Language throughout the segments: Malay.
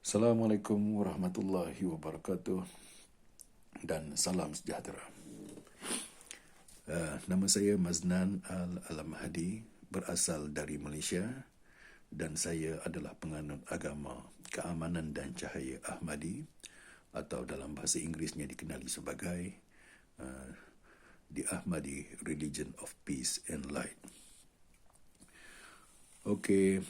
Assalamualaikum warahmatullahi wabarakatuh dan salam sejahtera. Nama saya Maznan Al-Mahdi, berasal dari Malaysia dan saya adalah penganut agama Keamanan dan Cahaya Ahmadi atau dalam bahasa Inggerisnya dikenali sebagai The Ahmadi Religion of Peace and Light. Okey,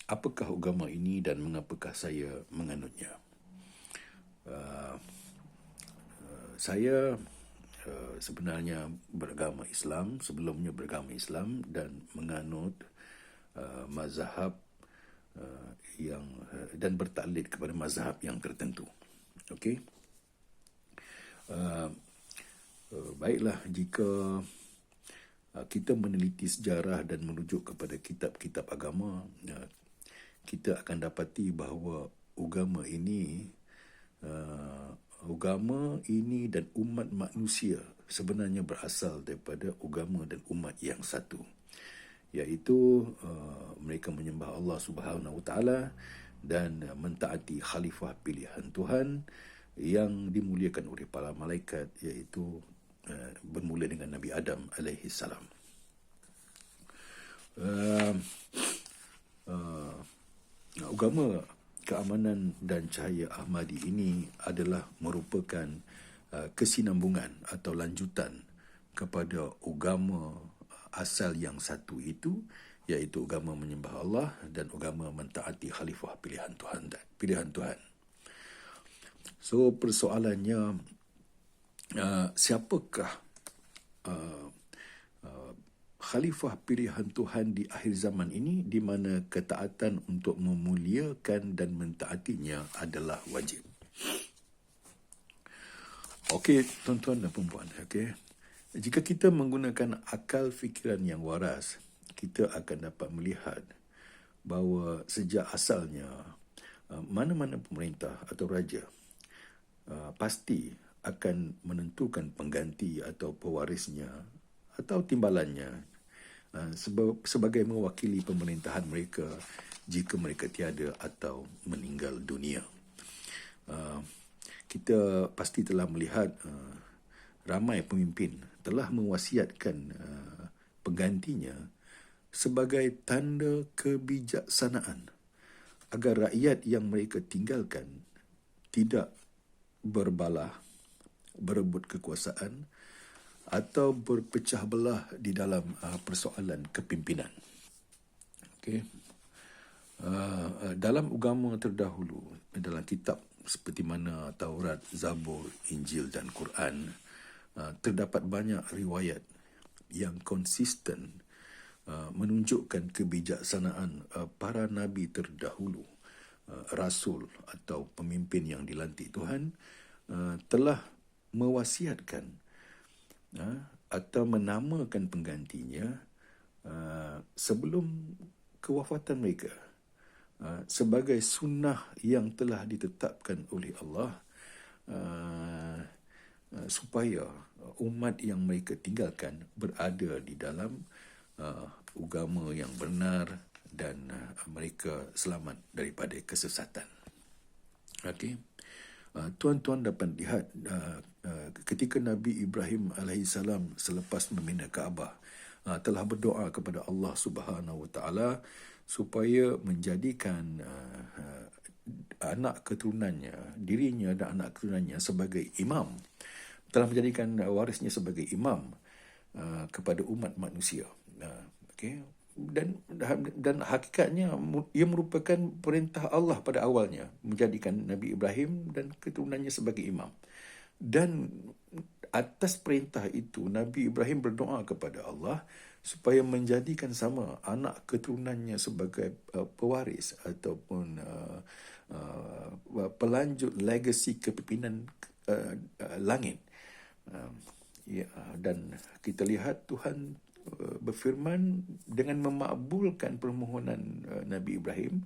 apakah agama ini dan mengapakah saya menganutnya? Saya sebenarnya beragama Islam, sebelumnya beragama Islam dan menganut mazhab yang dan bertaklid kepada mazhab yang tertentu. Okey. Baiklah, jika kita meneliti sejarah dan merujuk kepada kitab-kitab agama, kita akan dapati bahawa agama ini dan umat manusia sebenarnya berasal daripada agama dan umat yang satu, iaitu mereka menyembah Allah Subhanahu Wa Taala dan mentaati khalifah pilihan Tuhan yang dimuliakan oleh para malaikat, iaitu bermula dengan Nabi Adam alaihi salam. Agama Keamanan dan Cahaya Ahmadi ini adalah merupakan kesinambungan atau lanjutan kepada agama asal yang satu itu, iaitu agama menyembah Allah dan agama mentaati khalifah pilihan Tuhan. So persoalannya, siapakah khalifah pilihan Tuhan di akhir zaman ini, di mana ketaatan untuk memuliakan dan mentaatinya adalah wajib. Okey, tuan-tuan dan puan-puan, okey. Jika kita menggunakan akal fikiran yang waras, kita akan dapat melihat bahawa sejak asalnya mana-mana pemerintah atau raja pasti akan menentukan pengganti atau pewarisnya atau timbalannya sebagai mewakili pemerintahan mereka jika mereka tiada atau meninggal dunia. Kita pasti telah melihat ramai pemimpin telah mewasiatkan penggantinya sebagai tanda kebijaksanaan agar rakyat yang mereka tinggalkan tidak berbalah, berebut kekuasaan atau berpecah belah di dalam persoalan kepimpinan. Okay. Dalam agama terdahulu, dalam kitab seperti mana Taurat, Zabur, Injil dan Quran, terdapat banyak riwayat yang konsisten menunjukkan kebijaksanaan para nabi terdahulu, rasul atau pemimpin yang dilantik Tuhan, telah mewasiatkan atau menamakan penggantinya sebelum kewafatan mereka sebagai sunnah yang telah ditetapkan oleh Allah, supaya umat yang mereka tinggalkan berada di dalam agama yang benar dan mereka selamat daripada kesesatan. Okey. Tuan-tuan dapat lihat ketika Nabi Ibrahim AS selepas membina Kaabah telah berdoa kepada Allah Subhanahu Wa Taala supaya menjadikan anak keturunannya, dirinya dan anak keturunannya sebagai imam, telah menjadikan warisnya sebagai imam kepada umat manusia. Okey. Dan hakikatnya ia merupakan perintah Allah pada awalnya, menjadikan Nabi Ibrahim dan keturunannya sebagai imam. Dan atas perintah itu, Nabi Ibrahim berdoa kepada Allah supaya menjadikan sama anak keturunannya sebagai pewaris ataupun pelanjut legasi kepimpinan langit. Dan kita lihat Tuhan berfirman dengan memakbulkan permohonan Nabi Ibrahim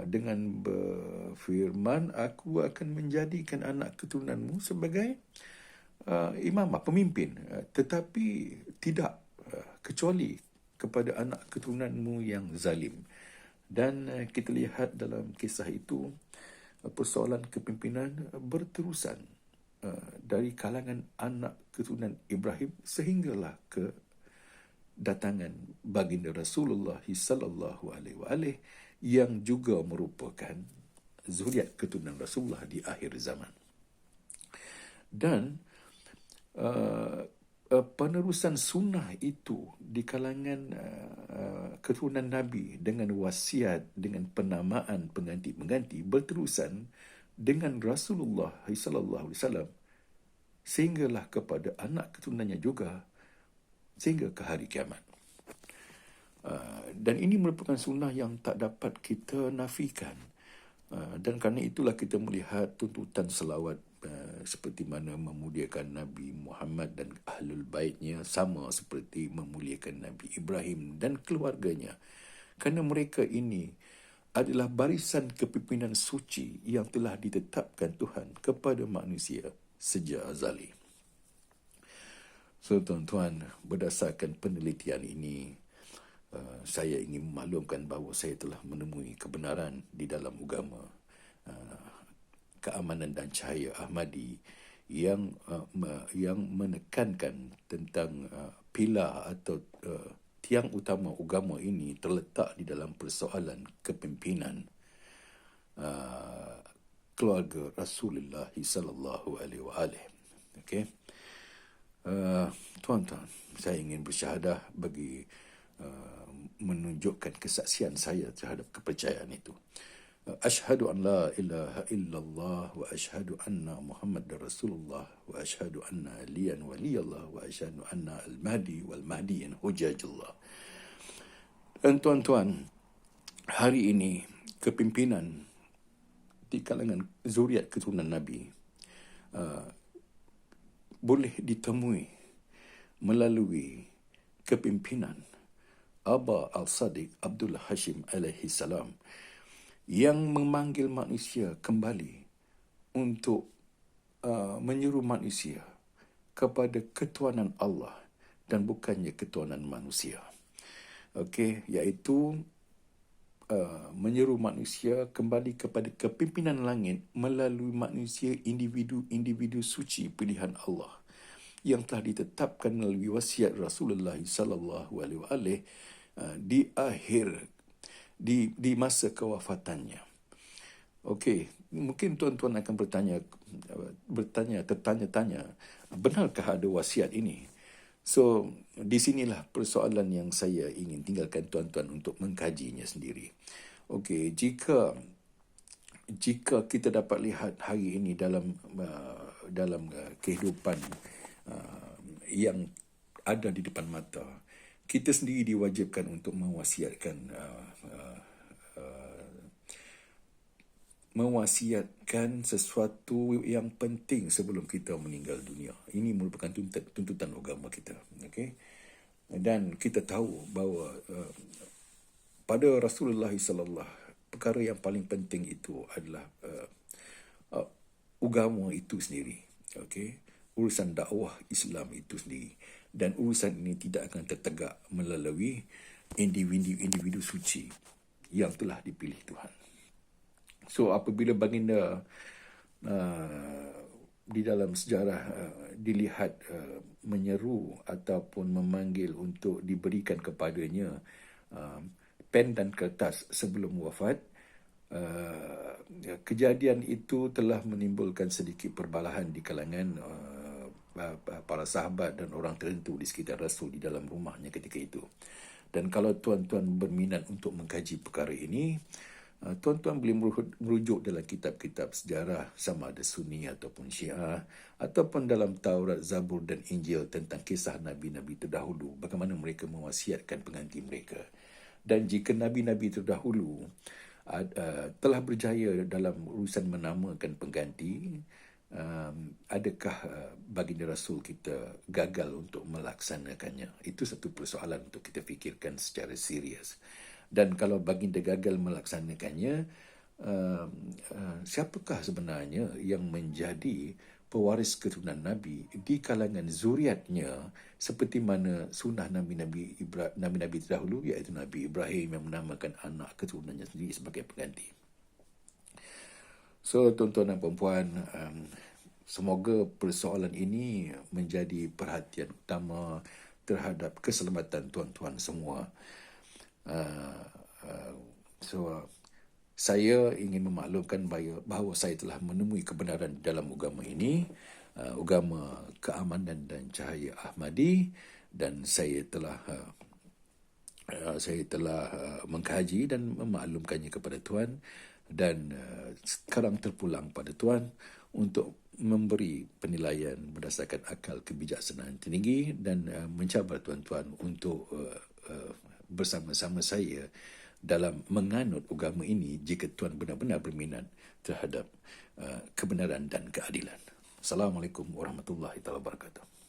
dengan berfirman, aku akan menjadikan anak keturunanmu sebagai imam, pemimpin, tetapi tidak kecuali kepada anak keturunanmu yang zalim. Dan kita lihat dalam kisah itu, persoalan kepimpinan berterusan dari kalangan anak keturunan Ibrahim sehinggalah ke datangan baginda Rasulullah sallallahu alaihi wasallam yang juga merupakan zuriat keturunan Rasulullah di akhir zaman. Dan penerusan sunnah itu di kalangan keturunan Nabi dengan wasiat, dengan penamaan pengganti-pengganti berterusan dengan Rasulullah sallallahu alaihi wasallam sehinggalah kepada anak keturunannya juga sehingga ke hari kiamat. Dan ini merupakan sunnah yang tak dapat kita nafikan. Dan kerana itulah kita melihat tuntutan selawat seperti mana memuliakan Nabi Muhammad dan Ahlul Baitnya sama seperti memuliakan Nabi Ibrahim dan keluarganya. Kerana mereka ini adalah barisan kepimpinan suci yang telah ditetapkan Tuhan kepada manusia sejak azali. So tuan-tuan, berdasarkan penelitian ini, saya ingin memaklumkan bahawa saya telah menemui kebenaran di dalam agama keamanan dan cahaya Ahmadi yang menekankan tentang pilar atau tiang utama agama ini terletak di dalam persoalan kepimpinan keluarga Rasulullah sallallahu alaihi wasallam. Okey. Tuan-tuan, saya ingin bersyahadah bagi menunjukkan kesaksian saya terhadap kepercayaan itu. Ashhadu an la ilaha illallah wa ashhadu anna Muhammadar Rasulullah wa ashhadu anna aliyan waliyallah wa ashhadu anna al-mahdi wal mahdiyin hujajullah. Dan tuan-tuan, hari ini kepimpinan di kalangan zuriat keturunan Nabi boleh ditemui melalui kepimpinan Aba Al-Sadiq Abdul Hashim alaihi salam yang memanggil manusia kembali untuk menyeru manusia kepada ketuanan Allah dan bukannya ketuanan manusia. Okey, iaitu menyeru manusia kembali kepada kepimpinan langit melalui manusia individu-individu suci pilihan Allah yang telah ditetapkan melalui wasiat Rasulullah sallallahu alaihi wasallam di masa kewafatannya. Okey, mungkin tuan-tuan akan tertanya-tanya, benarkah ada wasiat ini? So, di sinilah persoalan yang saya ingin tinggalkan tuan-tuan untuk mengkajinya sendiri. Okey, jika kita dapat lihat hari ini dalam kehidupan yang ada di depan mata, kita sendiri diwajibkan untuk mewasiatkan sesuatu yang penting sebelum kita meninggal dunia. Ini merupakan tuntutan agama kita. Okay? Dan kita tahu bahawa pada Rasulullah sallallahu perkara yang paling penting itu adalah agama itu sendiri. Okay? Urusan dakwah Islam itu sendiri. Dan urusan ini tidak akan tertegak melalui individu suci yang telah dipilih Tuhan. So, apabila baginda di dalam sejarah dilihat menyeru ataupun memanggil untuk diberikan kepadanya pen dan kertas sebelum wafat, kejadian itu telah menimbulkan sedikit perbalahan di kalangan para sahabat dan orang tertentu di sekitar Rasul di dalam rumahnya ketika itu. Dan kalau tuan-tuan berminat untuk mengkaji perkara ini, tuan-tuan boleh merujuk dalam kitab-kitab sejarah sama ada Sunni ataupun Syiah ataupun dalam Taurat, Zabur dan Injil tentang kisah Nabi-Nabi terdahulu, bagaimana mereka mewasiatkan pengganti mereka. Dan jika Nabi-Nabi terdahulu telah berjaya dalam urusan menamakan pengganti, adakah baginda Rasul kita gagal untuk melaksanakannya? Itu satu persoalan untuk kita fikirkan secara serius. Dan kalau baginda gagal melaksanakannya, siapakah sebenarnya yang menjadi pewaris keturunan Nabi di kalangan zuriatnya seperti mana sunnah Nabi-Nabi terdahulu, iaitu Nabi Ibrahim yang menamakan anak keturunannya sendiri sebagai pengganti. So, tuan-tuan dan puan-puan, semoga persoalan ini menjadi perhatian utama terhadap keselamatan tuan-tuan semua. So, saya ingin memaklumkan bahawa saya telah menemui kebenaran dalam agama ini, agama keamanan dan cahaya Ahmadi, dan saya telah mengkaji dan memaklumkannya kepada Tuan, dan sekarang terpulang pada Tuan untuk memberi penilaian berdasarkan akal kebijaksanaan tinggi dan mencabar tuan-tuan untuk bersama-sama saya dalam menganut agama ini jika tuan benar-benar berminat terhadap kebenaran dan keadilan. Assalamualaikum warahmatullahi wabarakatuh.